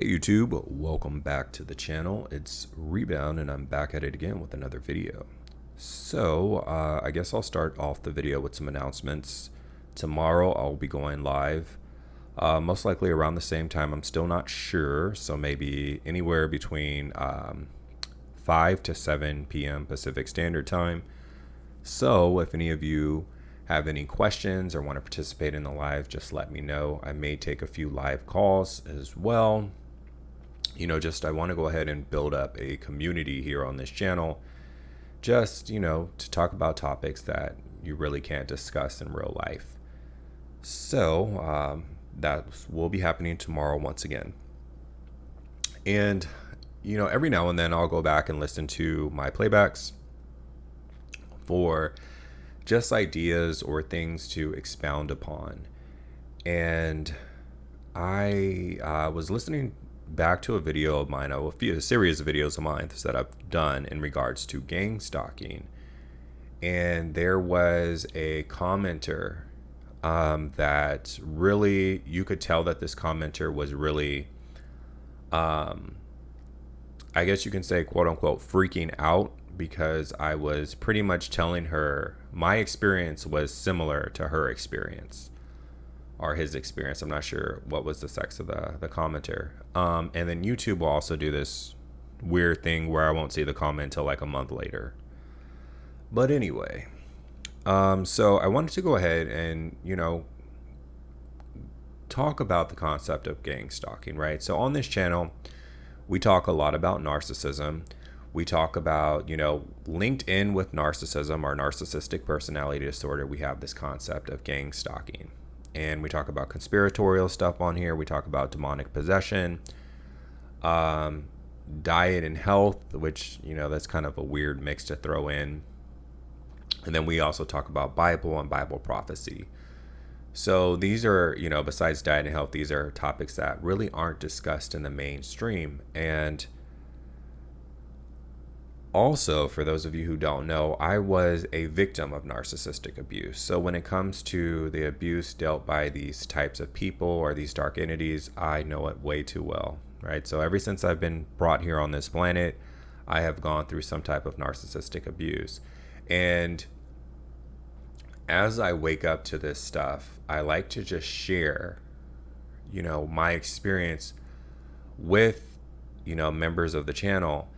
Hey YouTube, welcome back to the channel. It's Rebound and I'm back at it again with another video. So I guess I'll start off the video with some announcements. Tomorrow I'll be going live, most likely around the same time. I'm still not sure, so maybe anywhere between 5 to 7 p.m. Pacific Standard Time. So if any of you have any questions or want to participate in the live, just let me know. I may take a few live calls as well. I want to go ahead and build up a community here on this channel, to talk about topics that you really can't discuss in real life. So that will be happening tomorrow once again. And, every now and then I'll go back and listen to my playbacks for just ideas or things to expound upon. And I was listening back to a video of mine, a series of videos of mine that I've done in regards to gang stalking. And there was a commenter that really, you could tell that this commenter was really, I guess you can say, quote unquote, freaking out, because I was pretty much telling her my experience was similar to her experience. Or his experience. I'm not sure what was the sex of the commenter. And then YouTube will also do this weird thing where I won't see the comment until like a month later. But anyway, so I wanted to go ahead and, talk about the concept of gang stalking, right? So on this channel, we talk a lot about narcissism. We talk about, linked in with narcissism or narcissistic personality disorder, we have this concept of gang stalking. And we talk about conspiratorial stuff on here. We talk about demonic possession, diet and health, which, that's kind of a weird mix to throw in. And then we also talk about Bible and Bible prophecy. So these are, besides diet and health, these are topics that really aren't discussed in the mainstream. And also, for those of you who don't know, I was a victim of narcissistic abuse. So when it comes to the abuse dealt by these types of people or these dark entities, I know it way too well, right? So ever since I've been brought here on this planet, I have gone through some type of narcissistic abuse. And as I wake up to this stuff, I like to just share, my experience with, members of the channel,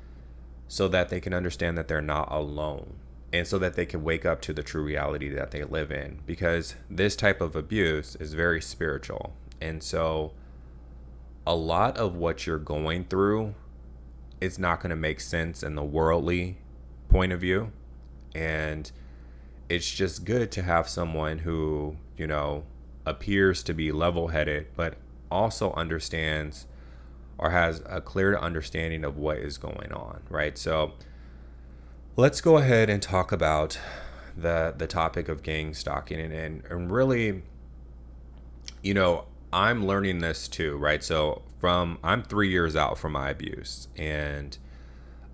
so that they can understand that they're not alone, and so that they can wake up to the true reality that they live in, because this type of abuse is very spiritual. And so a lot of what you're going through, it's not going to make sense in the worldly point of view. And it's just good to have someone who, appears to be level-headed, but also understands or has a clear understanding of what is going on, right? So let's go ahead and talk about the topic of gang stalking. And really, I'm learning this too, right? So I'm 3 years out from my abuse, and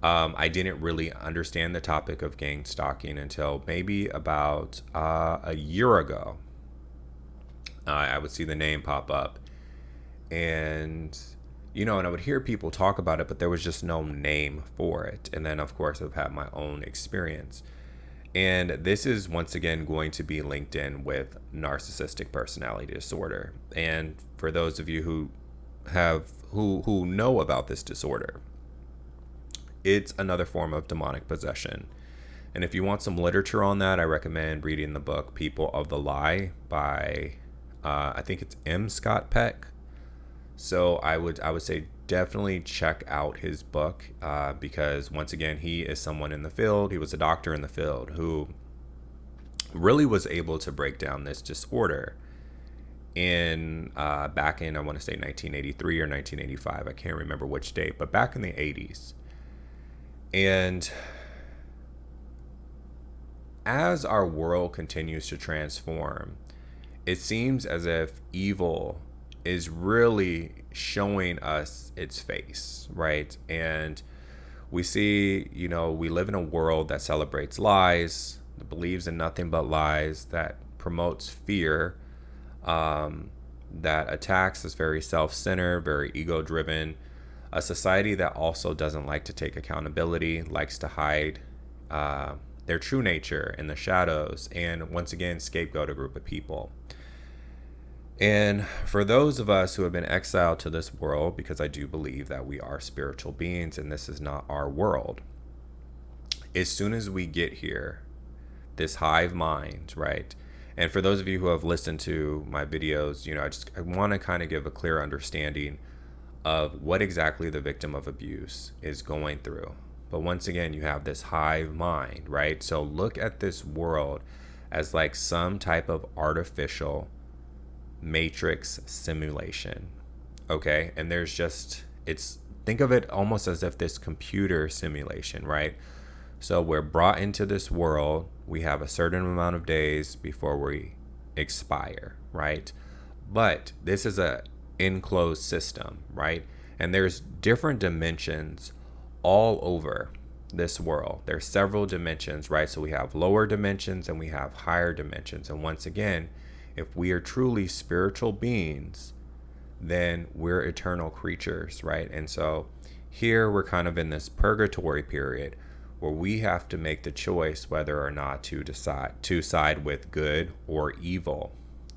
I didn't really understand the topic of gang stalking until maybe about a year ago. I would see the name pop up, and and I would hear people talk about it, but there was just no name for it. And then, of course, I've had my own experience. And this is, once again, going to be linked in with narcissistic personality disorder. And for those of you who know about this disorder, it's another form of demonic possession. And if you want some literature on that, I recommend reading the book People of the Lie by, I think it's M. Scott Peck. So I would say definitely check out his book, because once again, he is someone in the field. He was a doctor in the field who really was able to break down this disorder in back in, I want to say 1983 or 1985. I can't remember which date, but back in the 80s. And as our world continues to transform, it seems as if evil is really showing us its face, right? And we see, we live in a world that celebrates lies, that believes in nothing but lies, that promotes fear, that attacks is very self-centered, very ego-driven, a society that also doesn't like to take accountability, likes to hide their true nature in the shadows, and once again scapegoat a group of people. And for those of us who have been exiled to this world, because I do believe that we are spiritual beings and this is not our world, as soon as we get here, this hive mind, right? And for those of you who have listened to my videos, I want to kind of give a clear understanding of what exactly the victim of abuse is going through. But once again, you have this hive mind, right? So look at this world as like some type of artificial matrix simulation. Okay? And think of it almost as if this computer simulation, right? So we're brought into this world. We have a certain amount of days before we expire, right? But this is a enclosed system, right? And there's different dimensions all over this world. There's several dimensions, right? So we have lower dimensions and we have higher dimensions. And once again, if we are truly spiritual beings, then we're eternal creatures, right? And so here we're kind of in this purgatory period where we have to make the choice whether or not to side with good or evil.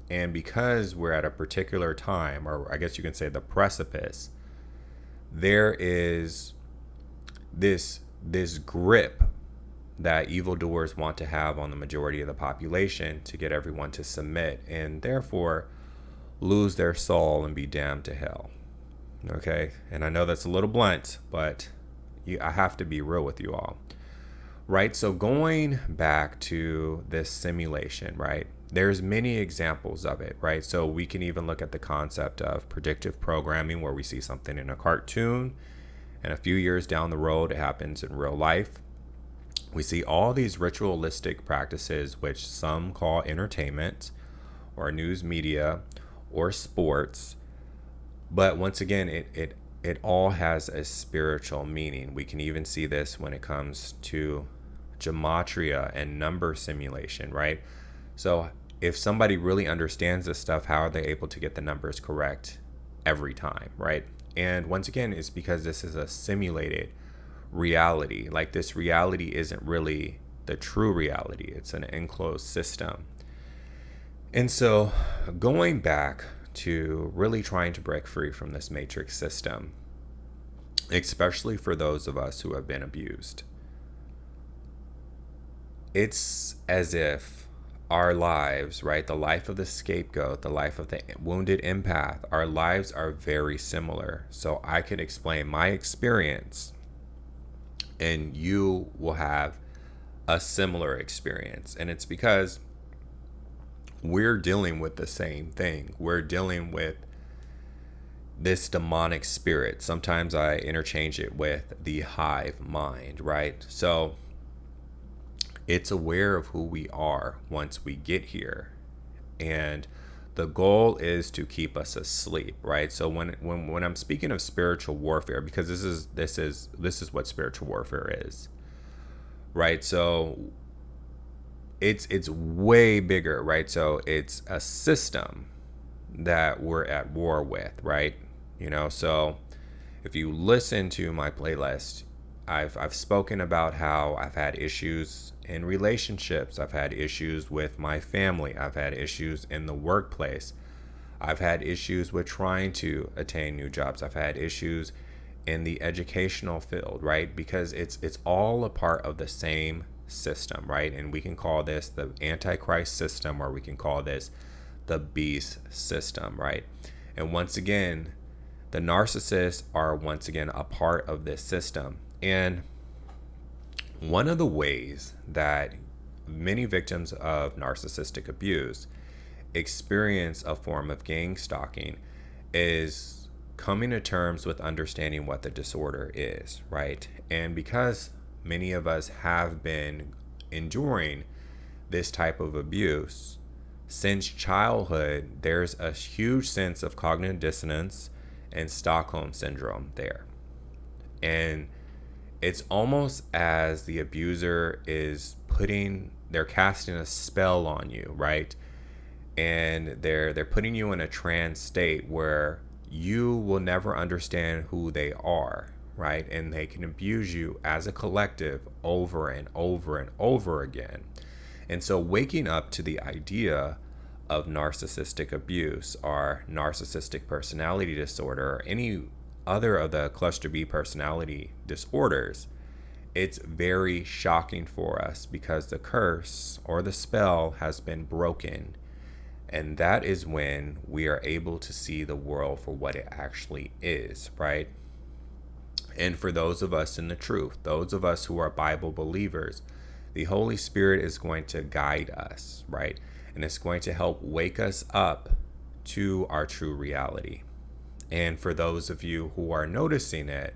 And because we're at a particular time, or I guess you can say the precipice, there is this grip that evildoers want to have on the majority of the population to get everyone to submit and therefore lose their soul and be damned to hell. Okay? And I know that's a little blunt, but I have to be real with you all. Right? So going back to this simulation, right? There's many examples of it, right? So we can even look at the concept of predictive programming, where we see something in a cartoon and a few years down the road, it happens in real life. We see all these ritualistic practices, which some call entertainment or news media or sports. But once again, it all has a spiritual meaning. We can even see this when it comes to gematria and number simulation, right? So if somebody really understands this stuff, how are they able to get the numbers correct every time, right? And once again, it's because this is a simulated reality. Like, this reality isn't really the true reality. It's an enclosed system. And so going back to really trying to break free from this matrix system, especially for those of us who have been abused, it's as if our lives, right, the life of the scapegoat, the life of the wounded empath, our lives are very similar. So I can explain my experience and you will have a similar experience. And it's because we're dealing with the same thing. We're dealing with this demonic spirit. Sometimes I interchange it with the hive mind, right? So it's aware of who we are once we get here. And the goal is to keep us asleep, right? So when I'm speaking of spiritual warfare, because this is what spiritual warfare is, right? So it's way bigger, right? So it's a system that we're at war with, right? So if you listen to my playlist, I've spoken about how I've had issues in relationships. I've had issues with my family. I've had issues in the workplace. I've had issues with trying to attain new jobs. I've had issues in the educational field, right? Because it's all a part of the same system, right? And we can call this the Antichrist system, or we can call this the beast system, right? And once again, the narcissists are once again a part of this system. And one of the ways that many victims of narcissistic abuse experience a form of gang stalking is coming to terms with understanding what the disorder is, right? And because many of us have been enduring this type of abuse since childhood, there's a huge sense of cognitive dissonance and Stockholm syndrome there. And it's almost as the abuser is they're casting a spell on you, right? and they're putting you in a trance state where you will never understand who they are, right? And they can abuse you as a collective over and over and over again. And so waking up to the idea of narcissistic abuse or narcissistic personality disorder or any other of the cluster B personality disorders, it's very shocking for us because the curse or the spell has been broken. And that is when we are able to see the world for what it actually is, right? And for those of us in the truth, those of us who are Bible believers, the Holy Spirit is going to guide us, right? And it's going to help wake us up to our true reality. And for those of you who are noticing it,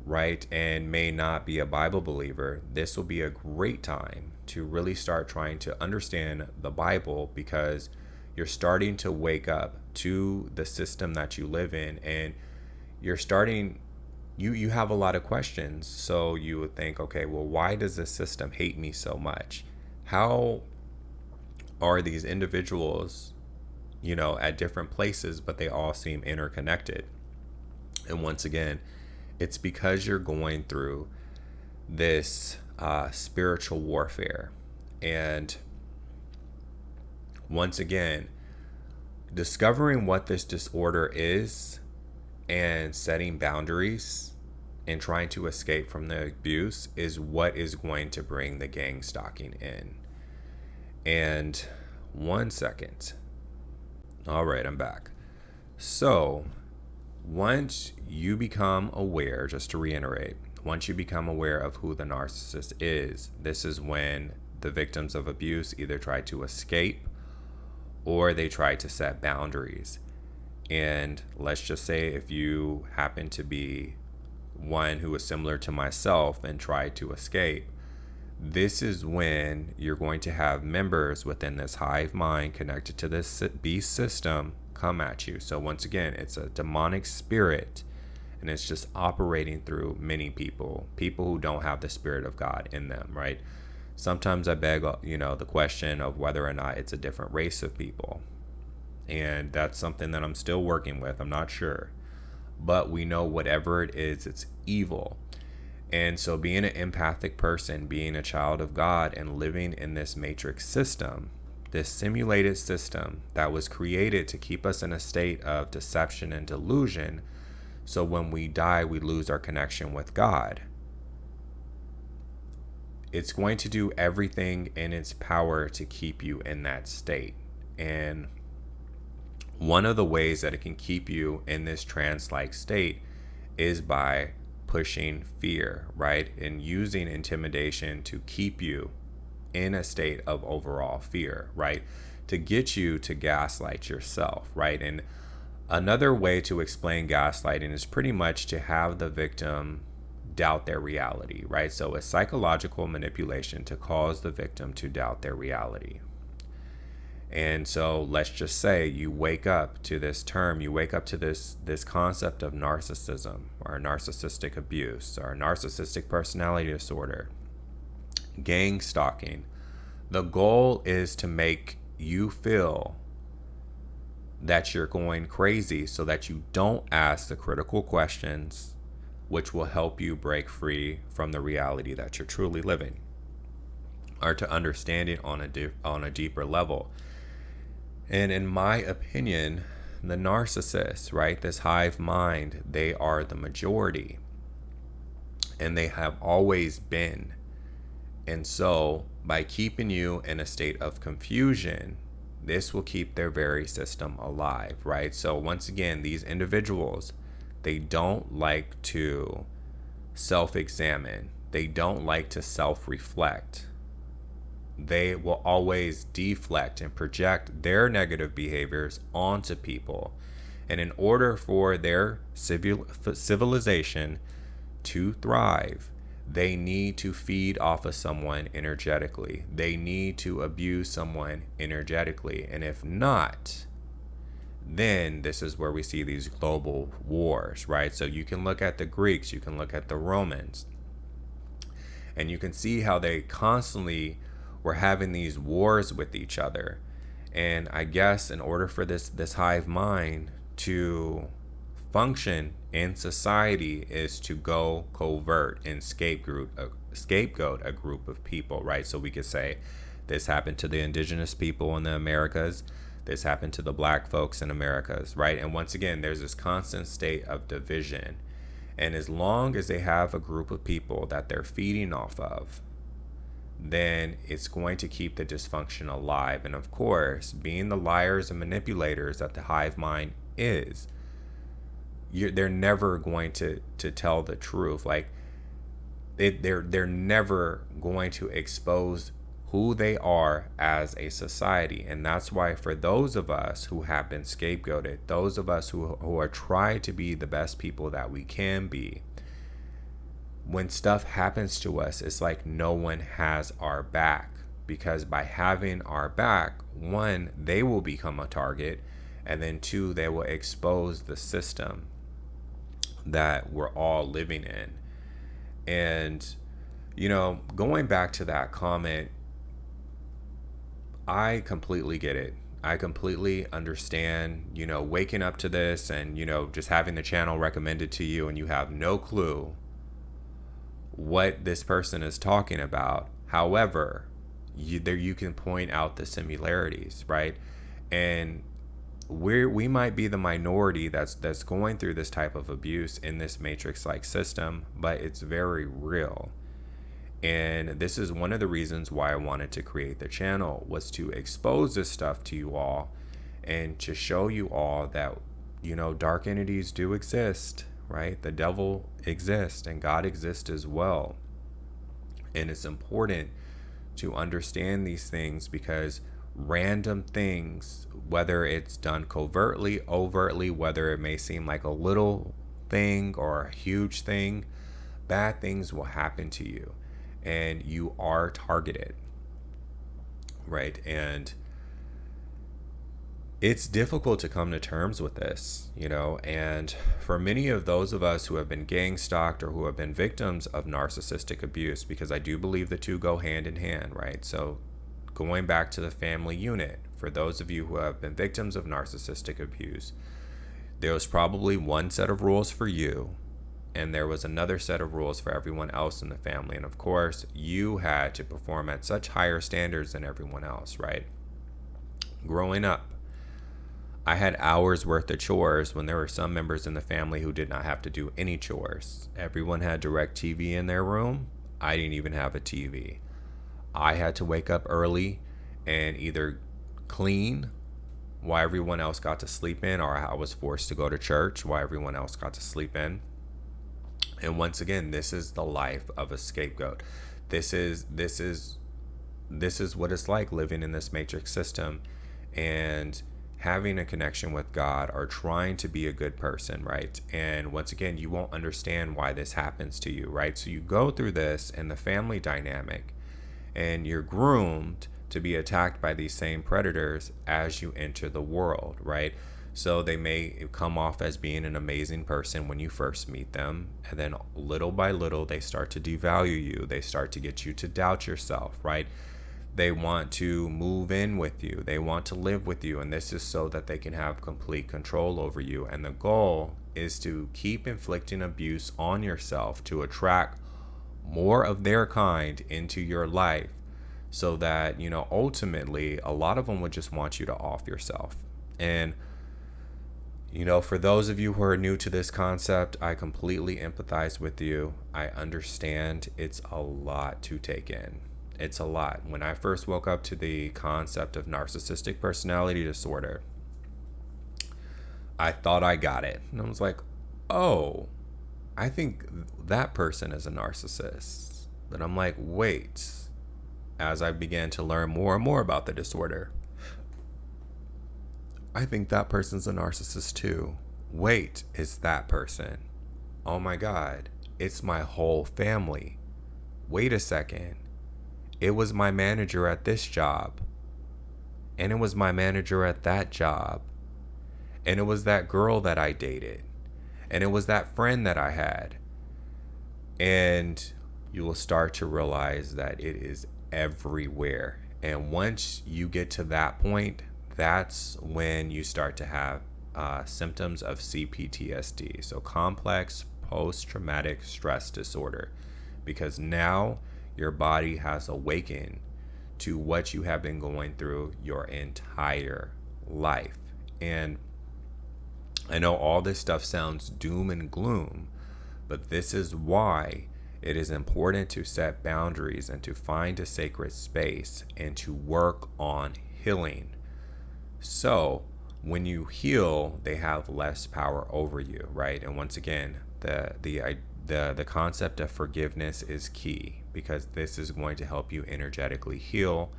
right, and may not be a Bible believer, this will be a great time to really start trying to understand the Bible, because you're starting to wake up to the system that you live in, and you're starting, you have a lot of questions. So you would think, okay, well, why does this system hate me so much? How are these individuals, at different places, but they all seem interconnected? And once again, it's because you're going through this spiritual warfare. And once again, discovering what this disorder is and setting boundaries and trying to escape from the abuse is what is going to bring the gang stalking in. And 1 second. All right, I'm back. So once you become aware, just to reiterate, once you become aware of who the narcissist is, this is when the victims of abuse either try to escape or they try to set boundaries. And let's just say if you happen to be one who is similar to myself and try to escape, this is when you're going to have members within this hive mind connected to this beast system come at you. So once again, it's a demonic spirit, and it's just operating through many people who don't have the Spirit of God in them, right? Sometimes I beg, the question of whether or not it's a different race of people. And that's something that I'm still working with. I'm not sure. But we know whatever it is, it's evil. And so being an empathic person, being a child of God, and living in this matrix system, this simulated system that was created to keep us in a state of deception and delusion, so when we die, we lose our connection with God. It's going to do everything in its power to keep you in that state. And one of the ways that it can keep you in this trance-like state is by pushing fear, right? And using intimidation to keep you in a state of overall fear, right? To get you to gaslight yourself, right? And another way to explain gaslighting is pretty much to have the victim doubt their reality, right? So it's psychological manipulation to cause the victim to doubt their reality. And so let's just say you wake up to this term, you wake up to this concept of narcissism or narcissistic abuse or narcissistic personality disorder, gang stalking. The goal is to make you feel that you're going crazy so that you don't ask the critical questions, which will help you break free from the reality that you're truly living, or to understand it on a deeper level. And in my opinion, the narcissist, right, this hive mind, they are the majority, and they have always been. And so by keeping you in a state of confusion, this will keep their very system alive, right? So once again, these individuals, they don't like to self-examine. They don't like to self-reflect. They will always deflect and project their negative behaviors onto people. And in order for their civilization to thrive, they need to feed off of someone energetically. They need to abuse someone energetically. And if not, then this is where we see these global wars, right? So you can look at the Greeks, you can look at the Romans, and you can see how they constantly were having these wars with each other. And I guess in order for this hive mind to function in society is to go covert and scapegoat a group of people, right? So we could say this happened to the indigenous people in the Americas, this happened to the black folks in Americas, right? And once again, there's this constant state of division. And as long as they have a group of people that they're feeding off of, then it's going to keep the dysfunction alive. And of course, being the liars and manipulators that the hive mind is, they're never going to tell the truth. Like they're never going to expose who they are as a society. And that's why for those of us who have been scapegoated, those of us who are trying to be the best people that we can be, when stuff happens to us, it's like no one has our back. Because by having our back, one, they will become a target, and then two, they will expose the system that we're all living in. And, going back to that comment, I completely get it. I completely understand, waking up to this and, just having the channel recommended to you and you have no clue what this person is talking about. However, you can point out the similarities, right? And we might be the minority that's going through this type of abuse in this matrix-like system, but it's very real. And this is one of the reasons why I wanted to create the channel, was to expose this stuff to you all and to show you all that, dark entities do exist, right? The devil exists and God exists as well. And it's important to understand these things, because random things, whether it's done covertly, overtly, whether it may seem like a little thing or a huge thing, bad things will happen to you and you are targeted, right? And it's difficult to come to terms with this, and for many of those of us who have been gang stalked or who have been victims of narcissistic abuse, because I do believe the two go hand in hand, right? So going back to the family unit, for those of you who have been victims of narcissistic abuse, there was probably one set of rules for you, and there was another set of rules for everyone else in the family. And of course, you had to perform at such higher standards than everyone else, right? Growing up, I had hours worth of chores when there were some members in the family who did not have to do any chores. Everyone had direct TV in their room. I didn't even have a TV. I had to wake up early and either clean while everyone else got to sleep in, or I was forced to go to church while everyone else got to sleep in. And once again, this is the life of a scapegoat. This is what it's like living in this matrix system and having a connection with God, or trying to be a good person, right? And once again, you won't understand why this happens to you, right? So you go through this in the family dynamic, and you're groomed to be attacked by these same predators as you enter the world, right? So they may come off as being an amazing person when you first meet them, and then little by little they start to devalue you. They start to get you to doubt yourself, right? They want to move in with you. They want to live with you. And this is so that they can have complete control over you. And the goal is to keep inflicting abuse on yourself to attract more of their kind into your life, so that, ultimately a lot of them would just want you to off yourself. And, for those of you who are new to this concept, I completely empathize with you. I understand it's a lot to take in. It's a lot. When I first woke up to the concept of narcissistic personality disorder, I thought I got it. And I was like, oh, I think that person is a narcissist. But I'm like, wait. As I began to learn more and more about the disorder, I think that person's a narcissist too. Wait, it's that person. Oh my God, it's my whole family. Wait a second. It was my manager at this job, and it was my manager at that job, and it was that girl that I dated, and it was that friend that I had. And you will start to realize that it is everywhere. And once you get to that point, that's when you start to have symptoms of CPTSD, so complex post-traumatic stress disorder, because now your body has awakened to what you have been going through your entire life. And I know all this stuff sounds doom and gloom, but this is why it is important to set boundaries and to find a sacred space and to work on healing. So when you heal, they have less power over you, right? And once again, the concept of forgiveness is key, because this is going to help you energetically heal.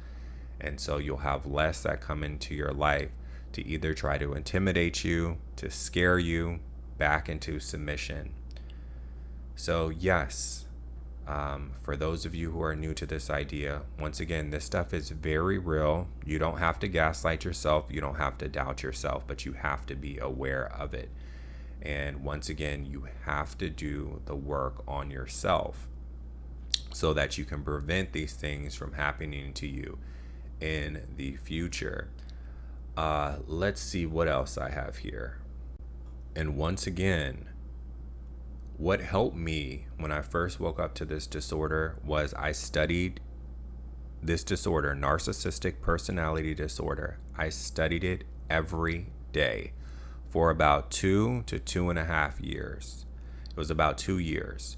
And so you'll have less that come into your life to either try to intimidate you, to scare you back into submission. So yes, for those of you who are new to this idea, once again, this stuff is very real. You don't have to gaslight yourself. You don't have to doubt yourself, but you have to be aware of it. And once again, you have to do the work on yourself so that you can prevent these things from happening to you in the future. Let's see what else I have here. And once again, what helped me when I first woke up to this disorder was I studied this disorder, narcissistic personality disorder. I studied it every day for about 2 to 2.5 years. It was about 2 years.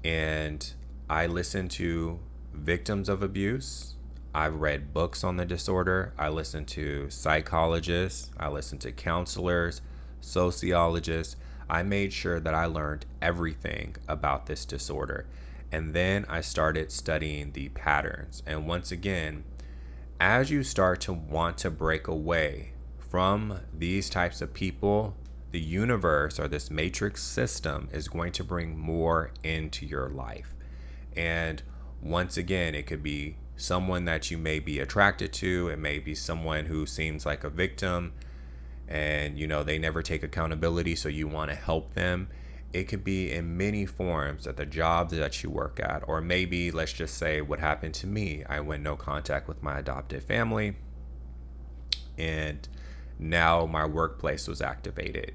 And I listened to victims of abuse. I've read books on the disorder. I listened to psychologists. I listened to counselors, sociologists. I made sure that I learned everything about this disorder. And then I started studying the patterns. And once again, as you start to want to break away from these types of people, the universe or this matrix system is going to bring more into your life. And once again, it could be someone that you may be attracted to. It may be someone who seems like a victim and they never take accountability, so you want to help them. It could be in many forms at the job that you work at, or maybe let's just say what happened to me. I went no contact with my adopted family, and now my workplace was activated,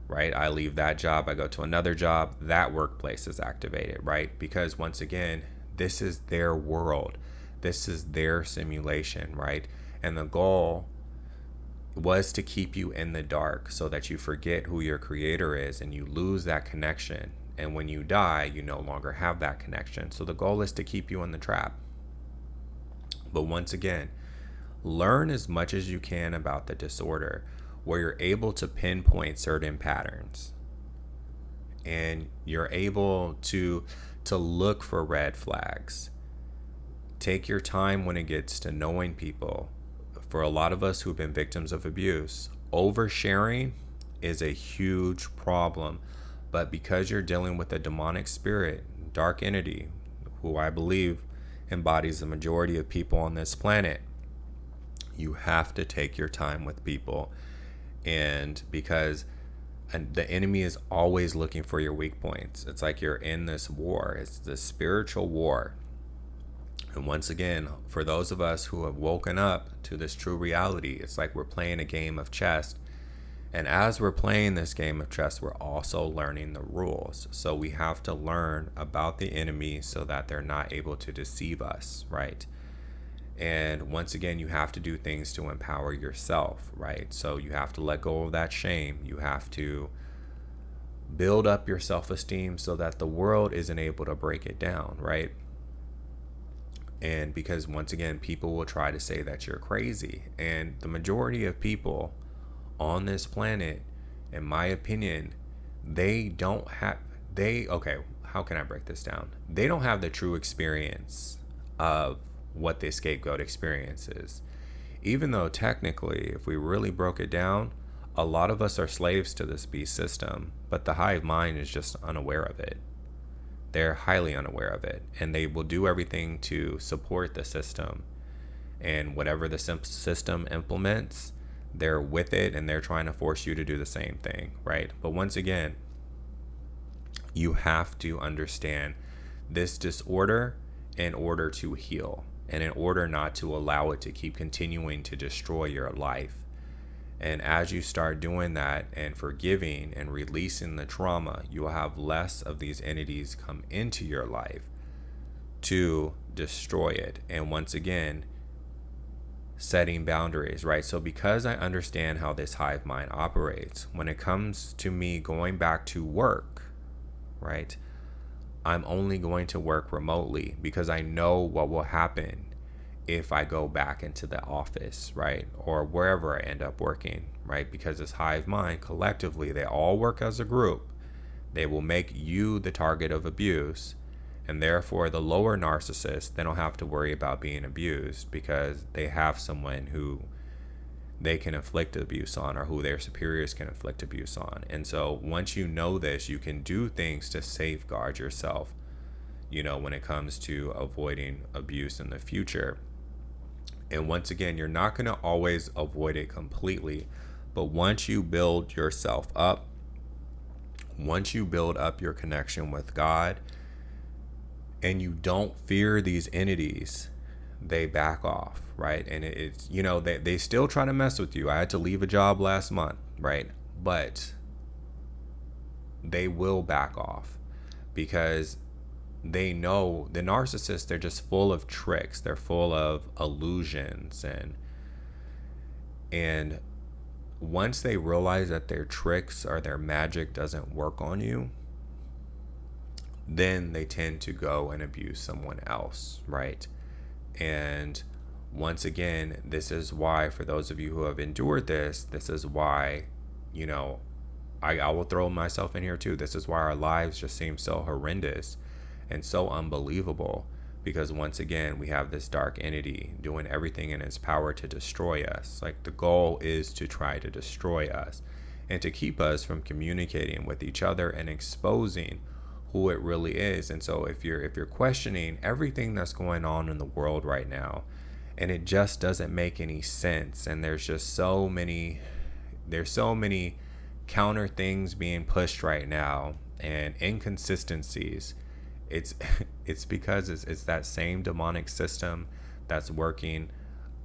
right? I leave that job, I go to another job, that workplace is activated, right? Because once again, this is their world. This is their simulation, right? And the goal was to keep you in the dark so that you forget who your creator is and you lose that connection. And when you die, you no longer have that connection. So the goal is to keep you in the trap. But once again, learn as much as you can about the disorder where you're able to pinpoint certain patterns. And you're able to look for red flags. Take your time when it gets to knowing people. For a lot of us who've been victims of abuse, oversharing is a huge problem. But because you're dealing with a demonic spirit, dark entity, who I believe embodies the majority of people on this planet, you have to take your time with people. And because the enemy is always looking for your weak points. It's like you're in this war. It's this spiritual war. And once again, for those of us who have woken up to this true reality, it's like we're playing a game of chess. And as we're playing this game of chess, we're also learning the rules. So we have to learn about the enemy so that they're not able to deceive us, right? And once again, you have to do things to empower yourself, right? So you have to let go of that shame. You have to build up your self-esteem so that the world isn't able to break it down, right? And because once again, people will try to say that you're crazy. And the majority of people on this planet, in my opinion, how can I break this down? They don't have the true experience of what the scapegoat experience is. Even though technically, if we really broke it down, a lot of us are slaves to this beast system, but the hive mind is just unaware of it. They're highly unaware of it, and they will do everything to support the system. And whatever the system implements, they're with it, and they're trying to force you to do the same thing, right? But once again, you have to understand this disorder in order to heal. and in order not to allow it to keep continuing to destroy your life. And as you start doing that and forgiving and releasing the trauma, you will have less of these entities come into your life to destroy it. And once again, setting boundaries, right? So because I understand how this hive mind operates, when it comes to me going back to work, right, I'm only going to work remotely because I know what will happen if I go back into the office, right? Or wherever I end up working, right? Because this hive mind, collectively, they all work as a group. They will make you the target of abuse. And therefore, the lower narcissists, they don't have to worry about being abused because they have someone who they can inflict abuse on, or who their superiors can inflict abuse on. And so once you know this, you can do things to safeguard yourself, when it comes to avoiding abuse in the future. And once again, you're not going to always avoid it completely, but once you build yourself up, once you build up your connection with God, and you don't fear these entities, they back off, right? And it's, they still try to mess with you. I had to leave a job last month, right? But they will back off because they know the narcissists, they're just full of tricks. They're full of illusions. And once they realize that their tricks or their magic doesn't work on you, then they tend to go and abuse someone else, right? And once again, this is why, for those of you who have endured this is why, I will throw myself in here too. This is why our lives just seem so horrendous and so unbelievable, because once again, we have this dark entity doing everything in its power to destroy us. Like, the goal is to try to destroy us and to keep us from communicating with each other and exposing who it really is. And so if you're questioning everything that's going on in the world right now, and it just doesn't make any sense, and there's so many counter things being pushed right now and inconsistencies, it's because it's that same demonic system that's working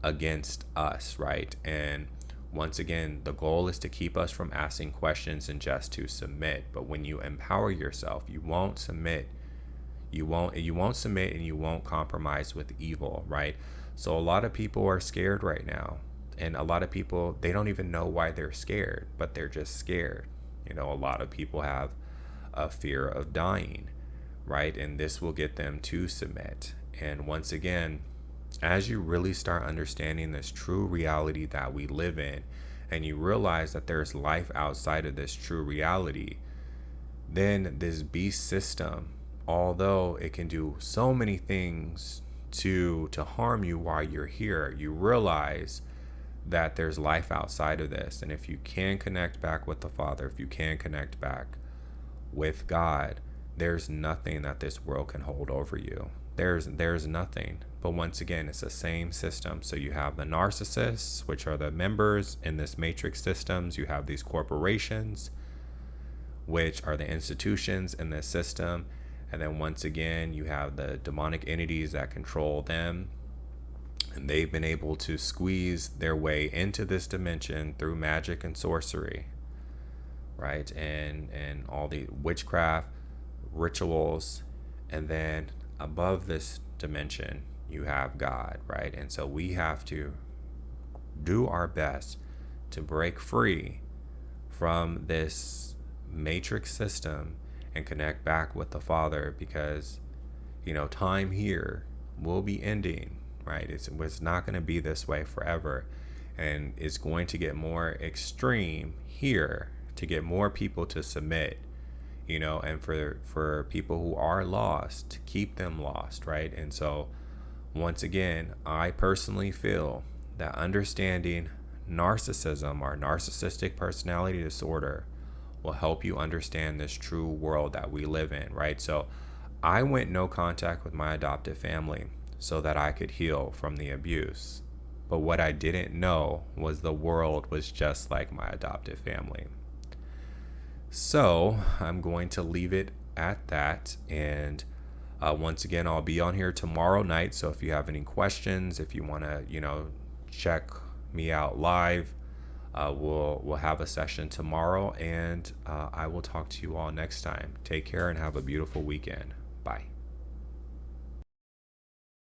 against us, right? And once again, the goal is to keep us from asking questions and just to submit. But when you empower yourself, you won't submit. You won't submit, and you won't compromise with evil, right? So a lot of people are scared right now. And a lot of people, they don't even know why they're scared, but they're just scared. A lot of people have a fear of dying, right? And this will get them to submit. And once again, as you really start understanding this true reality that we live in, and you realize that there's life outside of this true reality, then this beast system, although it can do so many things to harm you while you're here, you realize that there's life outside of this. And if you can connect back with the Father, if you can connect back with God, there's nothing that this world can hold over you. There's nothing. But once again, it's the same system. So you have the narcissists, which are the members in this matrix systems. You have these corporations, which are the institutions in this system. And then once again, you have the demonic entities that control them. And they've been able to squeeze their way into this dimension through magic and sorcery, right? And all the witchcraft, rituals. And then above this dimension, you have God, right? And so we have to do our best to break free from this matrix system and connect back with the Father, because time here will be ending, right? It's not going to be this way forever, and it's going to get more extreme here to get more people to submit, and for people who are lost, to keep them lost, right? And so once again, I personally feel that understanding narcissism, or narcissistic personality disorder, will help you understand this true world that we live in, right? So I went no contact with my adoptive family so that I could heal from the abuse. But what I didn't know was the world was just like my adoptive family. So I'm going to leave it at that. And Once again, I'll be on here tomorrow night. So if you have any questions, if you want to, check me out live, we'll have a session tomorrow, and I will talk to you all next time. Take care and have a beautiful weekend. Bye.